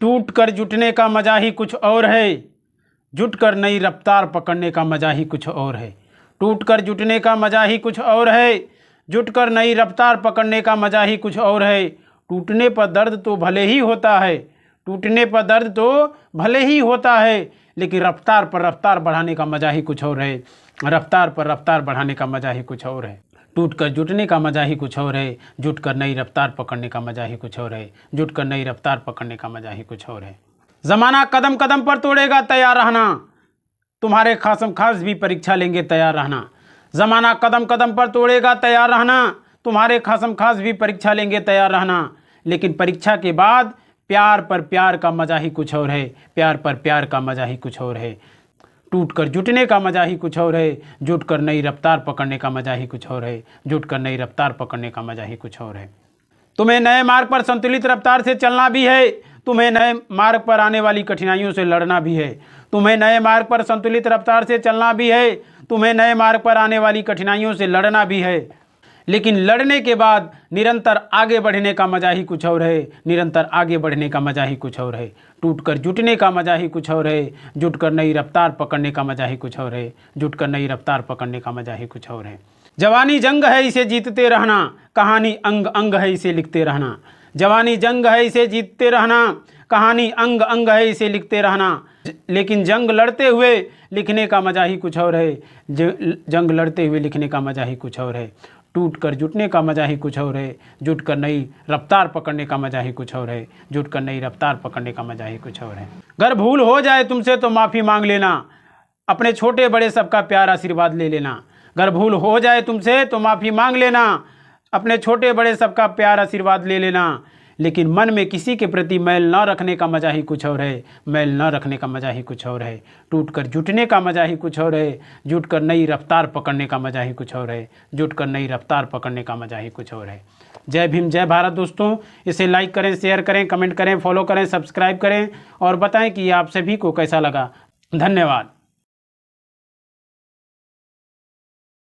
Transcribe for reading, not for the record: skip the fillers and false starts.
टूट कर जुटने का मजा ही कुछ और है, जुट कर नई रफ्तार पकड़ने का मजा ही कुछ और है। टूट कर जुटने का मजा ही कुछ और है, जुट कर नई रफ्तार पकड़ने का मजा ही कुछ और है। टूटने पर दर्द तो भले ही होता है, टूटने पर दर्द तो भले ही होता है, लेकिन रफ्तार पर रफ्तार बढ़ाने का मजा ही कुछ और है। रफ्तार पर रफ्तार बढ़ाने का मजा ही कुछ और है। टूट कर जुटने का मजा ही कुछ और है, जुट कर नई रफ्तार पकड़ने का मजा ही कुछ और है। जुट कर नई रफ्तार पकड़ने का मजा ही कुछ और है। ज़माना कदम कदम पर तोड़ेगा, तैयार रहना, तुम्हारे खासम खास भी परीक्षा लेंगे, तैयार रहना। ज़माना कदम कदम पर तोड़ेगा, तैयार रहना, तुम्हारे खासम खास भी परीक्षा लेंगे, तैयार रहना। लेकिन परीक्षा के बाद प्यार पर प्यार का मजा ही कुछ और है, प्यार पर प्यार का मजा ही कुछ और है। टूट कर जुटने का मजा ही कुछ और है, जुट कर नई रफ्तार पकड़ने का मजा ही कुछ और है। जुट कर नई रफ्तार पकड़ने का मजा ही कुछ और है। तुम्हें नए मार्ग पर संतुलित रफ्तार से चलना भी है, तुम्हें नए मार्ग पर आने वाली कठिनाइयों से लड़ना भी है। तुम्हें नए मार्ग पर संतुलित रफ्तार से चलना भी है, तुम्हें नए मार्ग पर आने वाली कठिनाइयों से लड़ना भी है। लेकिन लड़ने के बाद निरंतर आगे बढ़ने का मजा ही कुछ और है, निरंतर आगे बढ़ने का मजा ही कुछ और है। टूट कर जुटने का मजा ही कुछ और है, जुट कर नई रफ्तार पकड़ने का मजा ही कुछ और है। जुट कर नई रफ्तार पकड़ने का मजा ही कुछ और है। जवानी जंग है, इसे जीतते रहना, कहानी अंग अंग है, इसे लिखते रहना। जवानी जंग है, इसे जीतते रहना, कहानी अंग अंग है, इसे लिखते रहना। लेकिन जंग लड़ते हुए लिखने का मजा ही कुछ और है, जंग लड़ते हुए लिखने का मजा ही कुछ और है। टूट कर जुटने का मजा ही कुछ और है, जुट कर नई रफ्तार पकड़ने का मजा ही कुछ और है। जुट कर नई रफ्तार पकड़ने का मजा ही कुछ और है। अगर भूल हो जाए तुमसे तो माफ़ी मांग लेना, अपने छोटे बड़े सबका प्यार आशीर्वाद ले लेना। अगर भूल हो जाए तुमसे तो माफ़ी मांग लेना, अपने छोटे बड़े सबका प्यार आशीर्वाद ले लेना। लेकिन मन में किसी के प्रति मैल न रखने का मजा ही कुछ और है, मैल न रखने का मजा ही कुछ और है। टूट कर जुटने का मजा ही कुछ और है, जुट कर नई रफ्तार पकड़ने का मजा ही कुछ और है। जुट कर नई रफ्तार पकड़ने का मजा ही कुछ और है। जय भीम, जय भारत दोस्तों। इसे लाइक करें, शेयर करें, कमेंट करें, फॉलो करें, सब्सक्राइब करें और बताएं कि आप सभी को कैसा लगा। धन्यवाद।